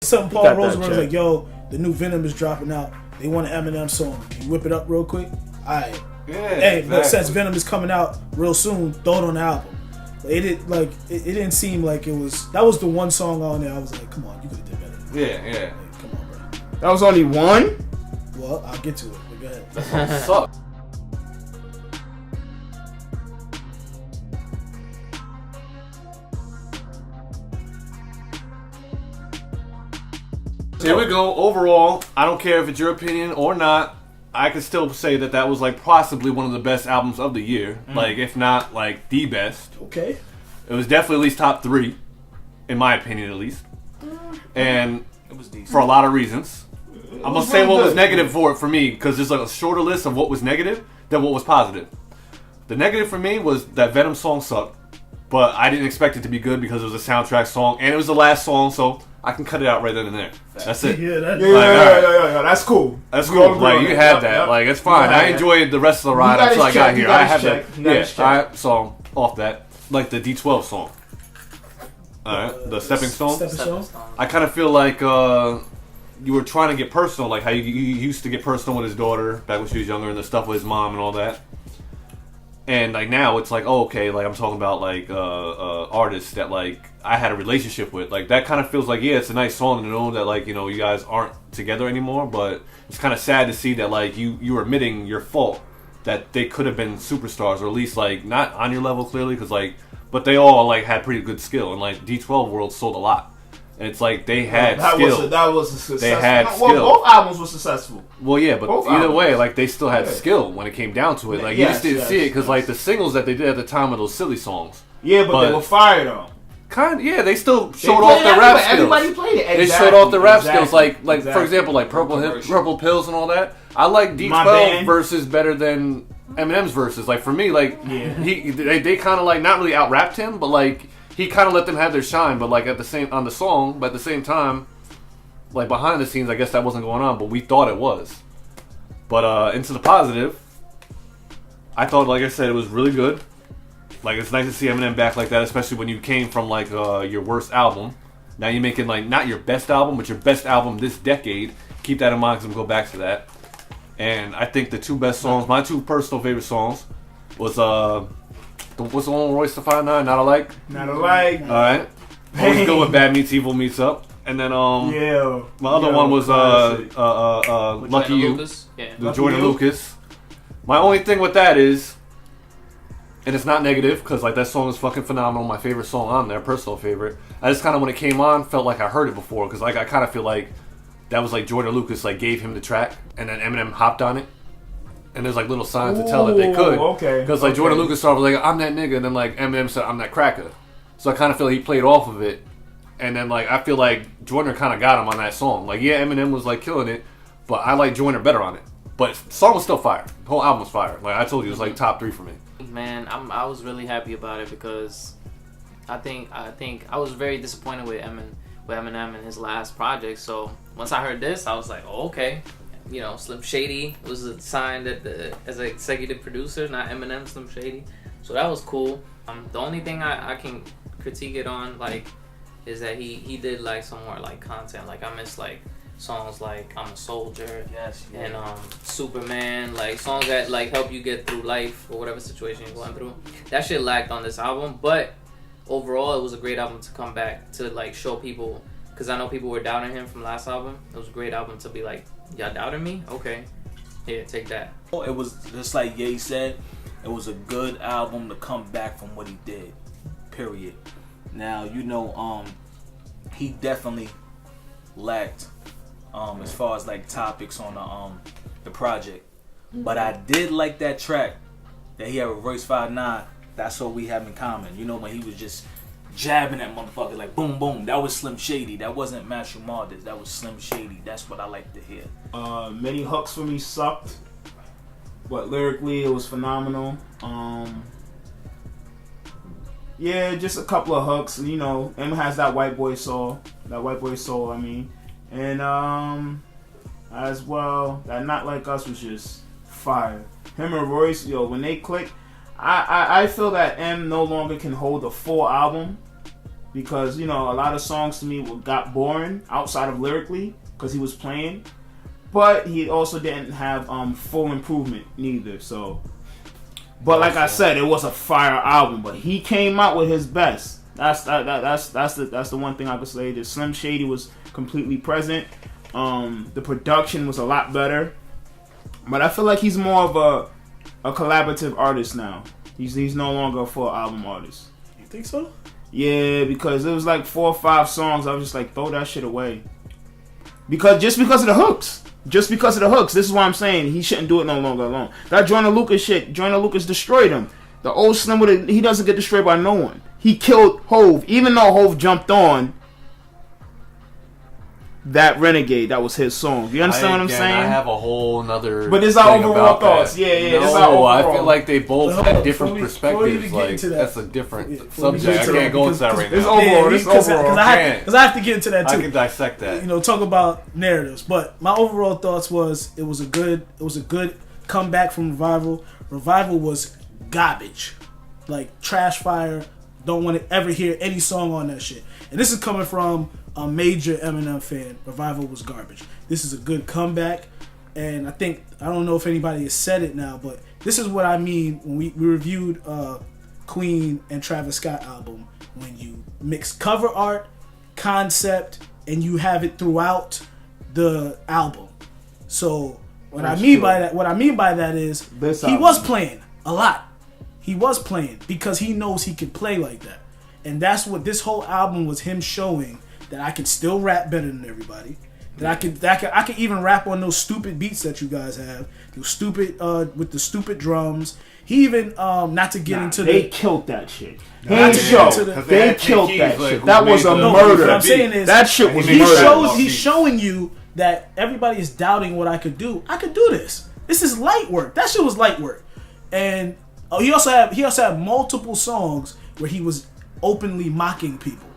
Something Paul Rosenberg was like, yo, the new Venom is dropping out. They want an Eminem song. Can you whip it up real quick? Alright. Yeah, hey, exactly. But since Venom is coming out real soon, throw it on the album. It didn't seem like it was. That was the one song on there. I was like, come on, you could have did better. Yeah. Like, come on, bro. That was only one? Well, I'll get to it. But go ahead. That song sucked. Here we go. Overall, I don't care if it's your opinion or not. I could still say that was like possibly one of the best albums of the year. Like, if not like the best. Okay. It was definitely at least top 3, in my opinion, at least. And It was decent. for a lot of reasons. I'm gonna say what was negative for me, because there's like a shorter list of what was negative than what was positive. The negative for me was that Venom song sucked, but I didn't expect it to be good because it was a soundtrack song and it was the last song, so I can cut it out right then and there. That's it. Yeah, That's cool. That's cool. Like, you had that. Like, it's fine. I enjoyed the rest of the ride until I got here. I have that. Yeah. Alright, so off that, like the D12 song. Alright, the Stepping Stone. I kind of feel like you were trying to get personal, like how you used to get personal with his daughter back when she was younger, and the stuff with his mom and all that. And like now it's like, oh, okay, like I'm talking about like artists that like I had a relationship with. Like that kind of feels like, yeah, it's a nice song to know that like, you know, you guys aren't together anymore, but it's kind of sad to see that like you were admitting your fault, that they could have been superstars, or at least like not on your level clearly, because like, but they all like had pretty good skill, and like D12 World sold a lot. And it's like they had skill. That was a success. They had skill. Both albums were successful. Well, yeah, but Both either albums. way, like they still had skill when it came down to it. Like you just didn't see it because like the singles that they did at the time of those silly songs. Yeah, but they were fire though. Yeah, they still showed off their rap skills. Everybody played it. They showed off their rap skills, like for example, like Purple Pills and all that. I like D12 verses better than Eminem's verses. Like for me, like they kind of like not really out rapped him, but like. He kind of let them have their shine, but like on the song, but at the same time, like behind the scenes, I guess that wasn't going on, but we thought it was. But into the positive, I thought, like I said, it was really good. Like it's nice to see Eminem back like that, especially when you came from like your worst album. Now you're making like not your best album, but your best album this decade. Keep that in mind because I'm gonna go back to that. And I think the 2 best songs, my 2 personal favorite songs, was what's the one with Royce the 5'9", Not Alike? Not Alike. Alright. Always go with Bad Meets Evil Meets Up. And then my other one was Lucky You. The Jordan Lucas. My only thing with that is, and it's not negative, because like that song is fucking phenomenal, my favorite song on there, personal favorite. I just kind of, when it came on, felt like I heard it before, because like I kind of feel like that was like Jordan Lucas like gave him the track, and then Eminem hopped on it. And there's like little signs to tell that they could. Okay. Because like Jordan Lucas started like, I'm that nigga, and then like Eminem said, I'm that cracker. So I kind of feel like he played off of it. And then like I feel like Joyner kind of got him on that song. Like yeah, Eminem was like killing it, but I like Joyner better on it. But the song was still fire. The whole album was fire. Like I told you, it was like top 3 for me. Man, I was really happy about it because I think I was very disappointed with Eminem and his last project. So once I heard this, I was like, oh, okay. You know, Slim Shady was signed as an executive producer, not Eminem, Slim Shady. So that was cool. The only thing I can critique it on, like, is that he did like some more like content. Like I miss like songs like I'm a Soldier, and Superman, like songs that like help you get through life or whatever situation you're going through. That shit lacked on this album, but overall it was a great album to come back to like show people. Because I know people were doubting him from last album. It was a great album to be like, y'all doubted me? Okay. Here, take that. It was just like Ye said, it was a good album to come back from what he did. Period. Now, you know, he definitely lacked as far as like topics on the project. But I did like that track that he had with Royce 5'9". That's what we have in common. You know, when he was just jabbing that motherfucker like boom boom. That was Slim Shady. That wasn't Matthew Mardis. That was Slim Shady. That's what I like to hear. Many hooks for me sucked, but lyrically it was phenomenal. Yeah, just a couple of hooks. You know, Eminem has that white boy soul. I mean, and as well, that Not Like Us was just fire. Him and Royce, yo, when they click, I feel that M no longer can hold a full album because a lot of songs to me got boring outside of lyrically because he was playing, but he also didn't have full improvement neither. So, but like I said, it was a fire album. But he came out with his best. That's the one thing I could say. That Slim Shady was completely present. The production was a lot better. But I feel like he's more of a collaborative artist now. He's no longer a full album artist. You think so? Yeah, because it was like 4 or 5 songs. I was just like, throw that shit away. Because of the hooks. Just because of the hooks. This is why I'm saying he shouldn't do it no longer alone. That Joyner Lucas shit, Joyner Lucas destroyed him. The old Slim, he doesn't get destroyed by no one. He killed Hove. Even though Hove jumped on that Renegade, that was his song. You understand what I'm saying? I have a whole nother. But it's our overall thoughts. Yeah. No, I feel like they both had different perspectives. Like that's a different subject. I can't go into that right now. It's overall. Because I have to get into that too. I can dissect that. Talk about narratives. But my overall thoughts was it was a good comeback from Revival. Revival was garbage, like trash fire. Don't want to ever hear any song on that shit. And this is coming from a major Eminem fan. Revival was garbage. This is a good comeback, and I don't know if anybody has said it now, but this is what I mean when we reviewed Queen and Travis Scott album. When you mix cover art, concept, and you have it throughout the album. So what I mean by that is he was playing a lot. He was playing because he knows he can play like that, and that's what this whole album was, him showing that I can still rap better than everybody. That I can even rap on those stupid beats that you guys have. Those stupid with the stupid drums. He even they killed that shit. They killed that shit. That was a murder. What I'm saying is that shit was murder. He's showing you that everybody is doubting what I could do. I could do this. This is light work. That shit was light work. And he also had multiple songs where he was openly mocking people.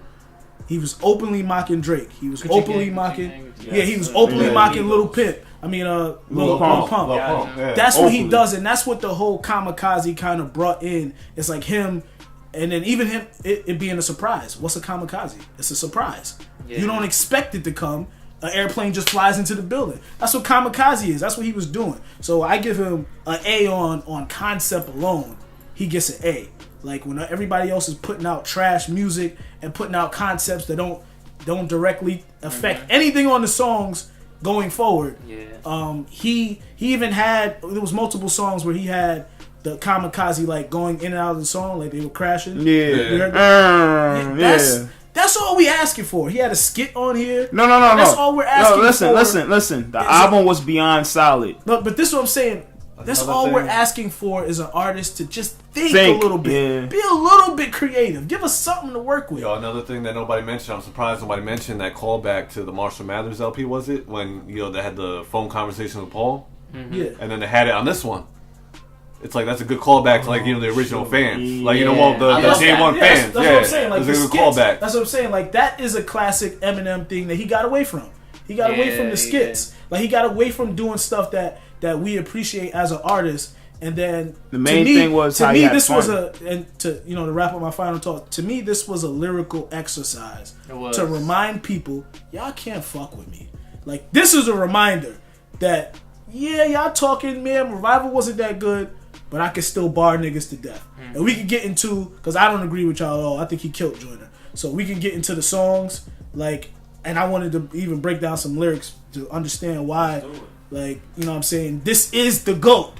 He was openly mocking Drake. He was openly mocking. He was openly mocking Lil Pimp. Lil Pump. Yeah. That's what he does, and that's what the whole Kamikaze kind of brought in. It's like him, and then even him, it being a surprise. What's a Kamikaze? It's a surprise. Yeah. You don't expect it to come. An airplane just flies into the building. That's what Kamikaze is. That's what he was doing. So I give him an A on concept alone. He gets an A. Like when everybody else is putting out trash music and putting out concepts that don't directly affect anything on the songs going forward. Yeah. He even had, there was multiple songs where he had the Kamikaze like going in and out of the song, like they were crashing. That's all we asking for. He had a skit on here. No. That's all we're asking for. Listen. The album was beyond solid. But this is what I'm saying. That's all we're asking for is an artist to just think a little bit. Yeah. Be a little bit creative. Give us something to work with. Yo, another thing that nobody mentioned, I'm surprised nobody mentioned that callback to the Marshall Mathers LP, was it? When, they had the phone conversation with Paul? Mm-hmm. Yeah. And then they had it on this one. It's like, that's a good callback to, like, the original fans. Yeah. Like, the J1 fans. That's what I'm saying. Like, it's a good callback. That's what I'm saying. Like, that is a classic Eminem thing that he got away from. He got away from the skits. Like, he got away from doing stuff that we appreciate as an artist. And then the main thing was to me this was to wrap up my final talk. To me, this was a lyrical exercise to remind people y'all can't fuck with me. Like, this is a reminder that y'all talking, man, Revival wasn't that good, but I can still bar niggas to death. Mm-hmm. And we can get into, because I don't agree with y'all at all. I think he killed Joyner. So we can get into the songs, like, and I wanted to even break down some lyrics to understand why, like, what I'm saying, this is the GOAT.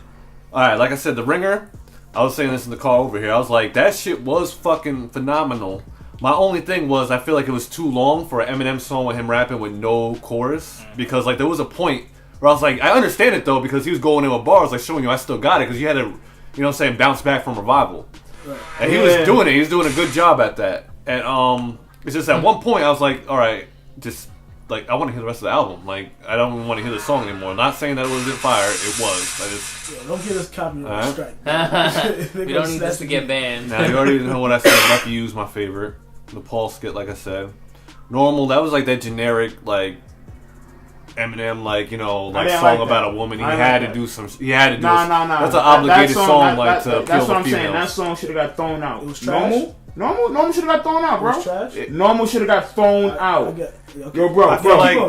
Alright, like I said, The Ringer, I was saying this in the car over here. I was like, that shit was fucking phenomenal. My only thing was, I feel like it was too long for an Eminem song with him rapping with no chorus. Because, like, there was a point where I was like, I understand it, though, because he was going in with bars, like, showing you I still got it. Because you had to, bounce back from Revival. Right. And he was doing it. He was doing a good job at that. And, it's just at one point, I was like, alright, just... Like, I want to hear the rest of the album. Like, I don't even want to hear the song anymore. Not saying that it wasn't fire. It was. Don't get us copyright strike. We don't need this to get banned. Now, you already know what I said. Lucky You's my favorite. The Paul skit, like I said. Normal, that was like that generic, like, Eminem, like, song like about a woman. He had to do some. He had to do. No. That's an obligated song, like, to appeal That's what to I'm saying. That song should have got thrown out. It was trash. Normal should have got thrown out, bro. Trash? Normal should have got thrown out. Okay. Yo, bro,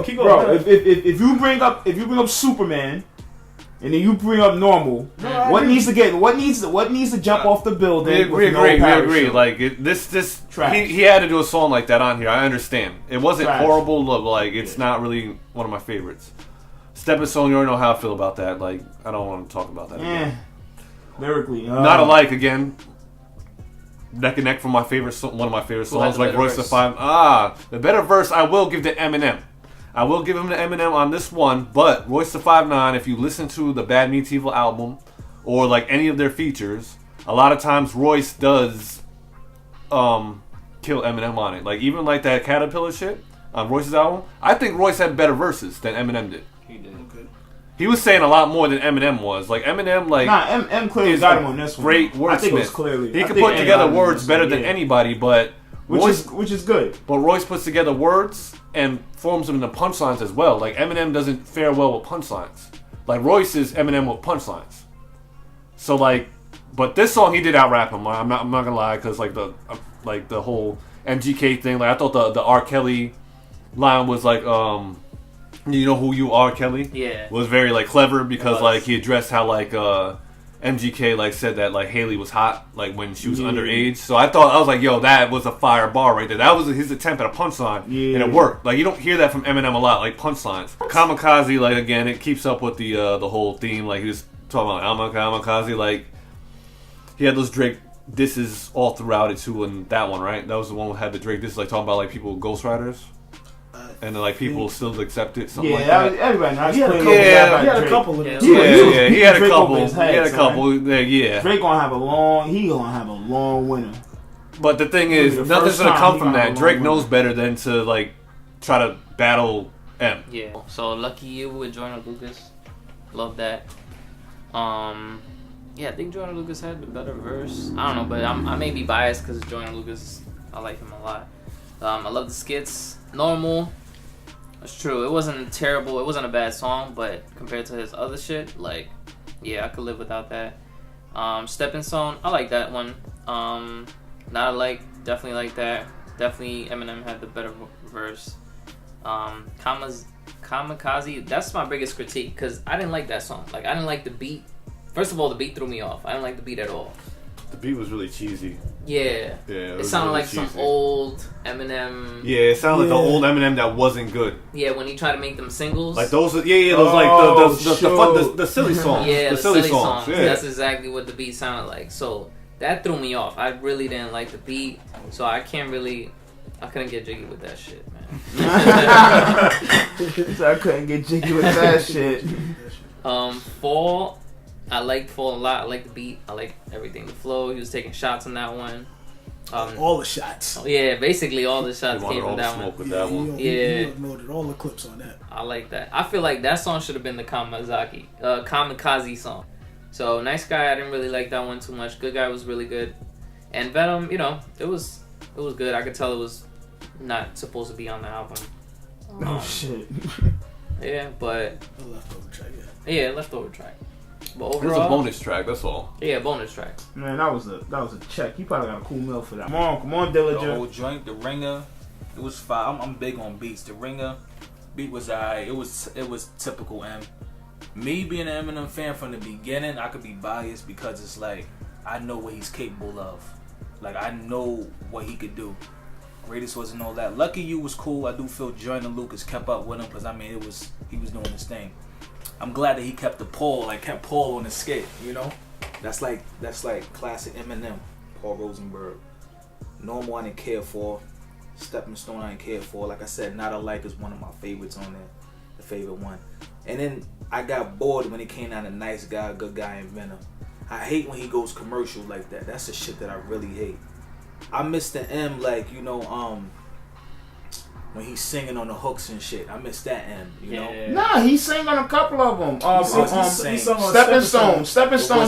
Keep going. If you bring up Superman, and then you bring up Normal, what needs to jump off the building? We agree. Like this, he had to do a song like that on here. I understand. It wasn't horrible. Like it's not really one of my favorites. Stepping Stone, you already know how I feel about that. Like I don't want to talk about that again. Lyrically, not alike again. Neck and neck for my favorite, one of my favorite songs, like Royce the 5. The better verse I will give to Eminem. I will give him the Eminem on this one, but Royce the 5'9", if you listen to the Bad Meets Evil album or like any of their features, a lot of times Royce does kill Eminem on it. Like even like that Caterpillar shit on Royce's album, I think Royce had better verses than Eminem did. He did. Okay. He was saying a lot more than Eminem was. Like Eminem, like M clearly got him on this one. Great wordsmith. I think it was clearly. He could put together words better than anybody, but which is good. But Royce puts together words and forms them into punchlines as well. Like Eminem doesn't fare well with punchlines. Like Royce is Eminem with punchlines. So like, but this song he did out rap him. I'm not gonna lie, because like the whole MGK thing. Like I thought the R. Kelly line was like you know who you are, Kelly? Yeah. Was very like clever because like he addressed how like MGK like said that like Haley was hot like when she was underage. So I was like, yo, that was a fire bar right there. That was his attempt at a punchline, and it worked. Like you don't hear that from Eminem a lot, like punchlines. Kamikaze, like again, it keeps up with the whole theme. Like he was talking about I'm a kamikaze. Like he had those Drake disses all throughout it too, and that one, right? That was the one that had the Drake disses, like talking about like people with ghostwriters. And then, like, people still accept it, something like that. Everybody knows. He had a couple of them. Yeah, he had a couple. Yeah. Drake gonna have a long winter. But the thing is, nothing's gonna come from that. Drake knows better than to, like, try to battle M. Yeah. So, Lucky You with Joyner Lucas. Love that. Yeah, I think Joyner Lucas had the better verse. I don't know, but I may be biased because Joyner Lucas, I like him a lot. I love the skits. Normal. That's true. It wasn't terrible. It wasn't a bad song, but compared to his other shit, like, yeah, I could live without that. Stepping Stone, I like that one. Not like, definitely like that. Definitely Eminem had the better verse. Kamikaze, that's my biggest critique, because I didn't like that song. Like, I didn't like the beat. First of all, the beat threw me off. I didn't like the beat at all. The beat was really cheesy. Yeah. It sounded really like cheesy. Some old Eminem. Yeah, it sounded like the old Eminem that wasn't good. Yeah, when he tried to make them singles. Like those, those the silly songs. Yeah, the silly songs. Yeah. That's exactly what the beat sounded like. So that threw me off. I really didn't like the beat, so I couldn't get jiggy with that shit, man. So I couldn't get jiggy with that shit. Fall. I liked Fall a lot. I liked the beat. I liked everything. The flow. He was taking shots on that one. All the shots. Yeah, basically all the shots came from that one. With that one. He loaded all the clips on that. I like that. I feel like that song should have been the Kamikaze song. So Nice Guy, I didn't really like that one too much. Good Guy was really good. And Venom, it was good. I could tell it was not supposed to be on the album. Oh shit. Yeah, but A leftover track. Yeah, leftover track. But overall, it was a bonus track. That's all. Yeah, bonus track. Man, that was a check. He probably got a cool meal for that. Come on, Dillinger. The whole joint, the Ringer, it was fire. I'm big on beats. The Ringer beat was alright. It was typical M. Me being an Eminem fan from the beginning, I could be biased because it's like I know what he's capable of. Like I know what he could do. Greatest wasn't all that. Lucky You was cool. I do feel Joyner Lucas kept up with him because I mean he was doing his thing. I'm glad that he kept Paul on the skate, you know? That's like classic Eminem, Paul Rosenberg. Normal I didn't care for. Stepping Stone I didn't care for. Like I said, Not Alike is one of my favorites on there. The favorite one. And then I got bored when it came down to Nice Guy, Good Guy, and Venom. I hate when he goes commercial like that. That's the shit that I really hate. I miss the M, like, when he's singing on the hooks and shit. I miss that M, you know? Nah, he sang on a couple of them. Stepping Stone,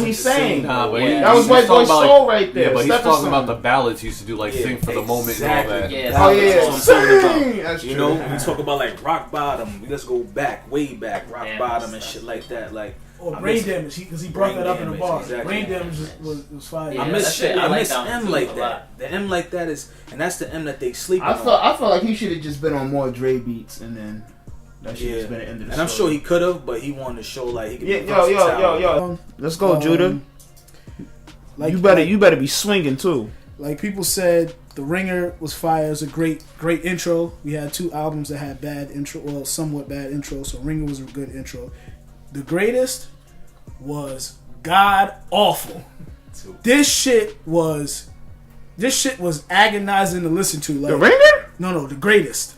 he sang. Nah, that was White Boy Soul right there. Yeah, but he's talking about the ballads he used to do, like Sing for the Moment and all that. Yeah, Sing! That's true. You know, we talk about like Rock Bottom. Let's go back, way back, Rock Bottom and shit like that. Like Or Brain Damage, because he brought that up in the bar. Exactly. Brain Damage was fire. Yeah, I miss shit. I miss M like a that. lot. The M like that is, and that's the M that they sleep I on. felt like he should have just been on more Dre beats, and then that should have just been the end of the And I'm story. sure he could have, but he wanted to show like he could. be Yo. Let's go, Judah. Like, you better be swinging too. Like people said, The Ringer was fire. It was a great intro. We had 2 albums that had bad intro, well, somewhat bad intro. So Ringer was a good intro. The Greatest was god awful. This shit was agonizing to listen to. Like, The Ringer? No, The Greatest.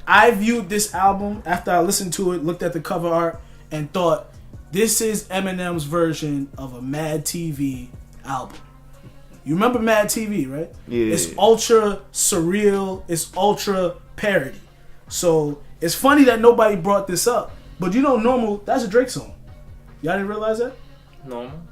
I viewed this album after I listened to it, looked at the cover art, and thought, this is Eminem's version of a Mad TV album. You remember Mad TV, right? Yeah. It's ultra surreal. It's ultra parody. So it's funny that nobody brought this up. But you know, Normal, that's a Drake song. Y'all didn't realize that?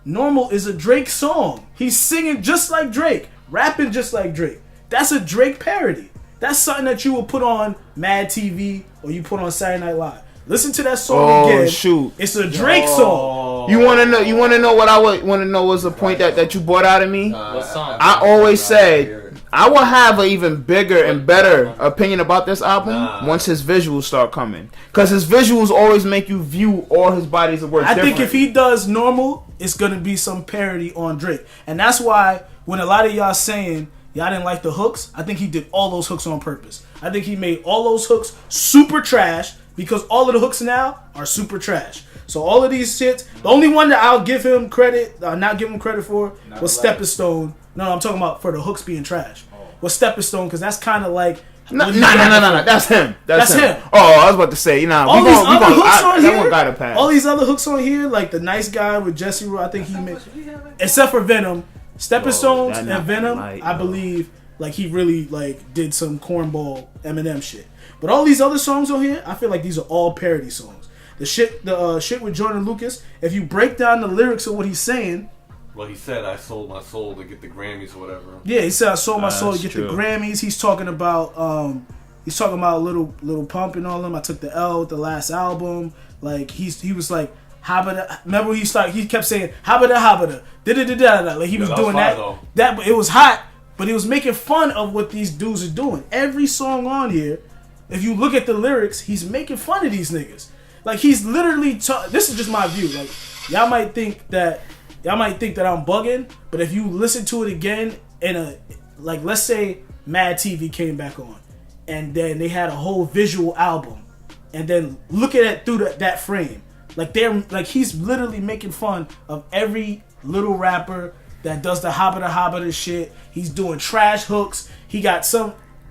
Normal is a Drake song. He's singing just like Drake, rapping just like Drake. That's a Drake parody. That's something that you will put on Mad TV or you put on Saturday Night Live. Listen to that song again. Shoot. It's a Drake song. You want to know what I would want to know was the point that you brought out of me? What song? I always said I will have an even bigger and better opinion about this album once his visuals start coming. Because his visuals always make you view all his bodies of work I differently. think if he does Normal, it's going to be some parody on Drake. And that's why when a lot of y'all saying y'all didn't like the hooks, I think he did all those hooks on purpose. I think he made all those hooks super trash because all of the hooks now are super trash. So all of these shits, the only one that I'll give him credit, not give him credit for, was Stepping Stone. No, I'm talking about for the hooks being trash. Was Stepping Stone, because that's kind of like... No, that's him. That's him. Oh, I was about to say, all these other hooks on here, that one gotta pass. all these other hooks on here, like the Nice Guy with Jesse Rowe, I think he made, except for Venom, Stepping Stones and Venom, I believe, like he really like did some cornball Eminem shit. But all these other songs on here, I feel like these are all parody songs. The shit with Jordan Lucas, if you break down the lyrics of what he's saying. Well, he said, I sold my soul to get the Grammys or whatever. Yeah, he said, I sold my soul to get the Grammys. He's talking about Little Pump and all them. I took the L with the last album. Like, he was like, habada. Remember he kept saying, habada, da-da-da-da-da. Like, he was doing that. That, it was hot, but he was making fun of what these dudes are doing. Every song on here, if you look at the lyrics, he's making fun of these niggas. Like, he's literally... this is just my view. Like, y'all might think that I'm bugging, but if you listen to it again like, let's say Mad TV came back on, and then they had a whole visual album, and then look at it through that frame. Like, he's literally making fun of every little rapper that does the habada shit. He's doing trash hooks. He got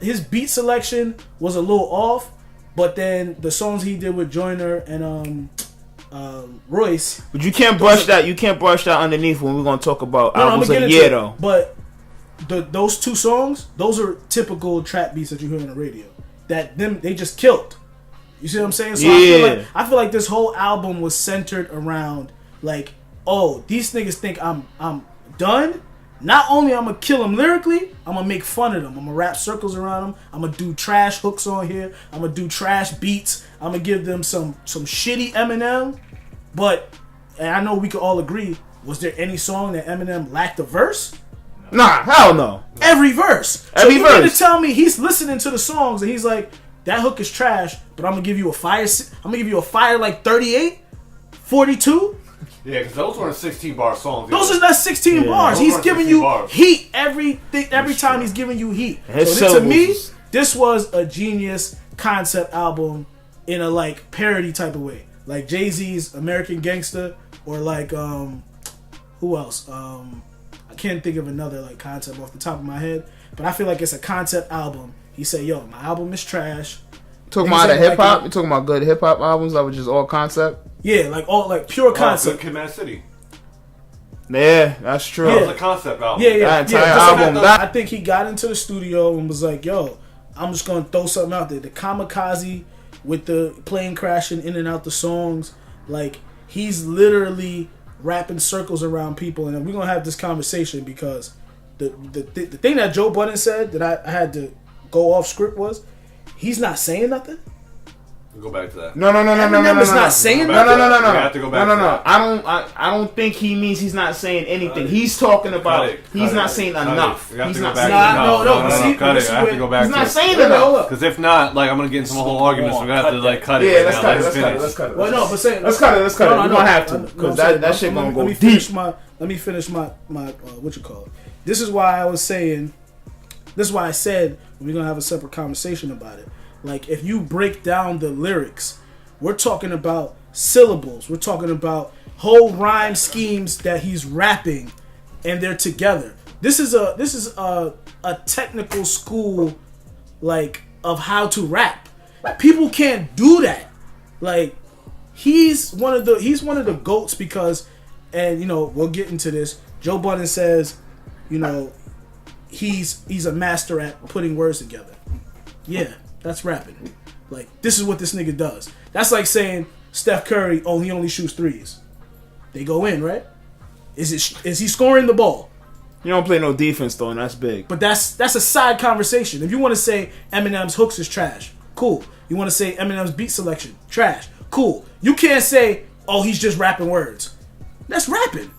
his beat selection was a little off, but then the songs he did with Joyner and Royce. But you can't brush that. You can't brush that underneath when we're gonna talk about albums of the year, though. But those 2 songs, those are typical trap beats that you hear on the radio. That they just killed. You see what I'm saying? So yeah. I feel like this whole album was centered around like, oh, these niggas think I'm done. Not only I'm gonna kill them lyrically, I'm gonna make fun of them. I'm gonna wrap circles around them. I'm gonna do trash hooks on here. I'm gonna do trash beats. I'm gonna give them some shitty Eminem. And I know we could all agree, was there any song that Eminem lacked a verse? Nah, hell no. Every verse. So you mean to tell me he's listening to the songs and he's like, that hook is trash, but I'm gonna give you a fire. I'm gonna give you a fire like 38, 42. Yeah, because those weren't 16-bar songs. Those are not 16 bars. He's giving you heat every time he's giving you heat. So to me, this was a genius concept album in a like parody type of way. Like Jay-Z's American Gangster, or like who else? I can't think of another like concept off the top of my head, but I feel like it's a concept album. He said, "Yo, my album is trash." Talking about the hip hop? You talking about good hip hop albums that were just all concept? Yeah, like all like pure concept. Good Kid, City. Yeah, that's true. That was a concept album. Yeah. That entire album. I think he got into the studio and was like, "Yo, I'm just gonna throw something out there." The Kamikaze with the plane crashing in and out the songs, like he's literally wrapping circles around people. And we're gonna have this conversation because the thing that Joe Budden said that I had to go off script was he's not saying nothing. Go back to that. No. Eminem's not saying that. No. We have to go back to that. I don't think he means he's not saying anything. He's talking about he's not saying enough. He's not saying enough. No. Cut it. I have to go back. He's not saying enough. Because if not, like I'm gonna get into some whole arguments. We're gonna have to like cut it. Yeah, let's cut it. Well, no, but say let's cut it. We don't have to because that shit gonna go deep. Let me finish my what you call it. This is why I was saying. This is why I said we're gonna have a separate conversation about it. Like, if you break down the lyrics, we're talking about syllables. We're talking about whole rhyme schemes that he's rapping, and they're together. This is a technical school, like, of how to rap. People can't do that. Like, he's one of the GOATs because, and you know, we'll get into this. Joe Budden says, you know, he's a master at putting words together. Yeah. That's rapping. Like, this is what this nigga does. That's like saying Steph Curry, he only shoots threes. They go in, right? Is he scoring the ball? You don't play no defense though, and that's big. But that's a side conversation. If you want to say Eminem's hooks is trash, cool. You want to say Eminem's beat selection, trash, cool. You can't say, he's just rapping words. That's rapping.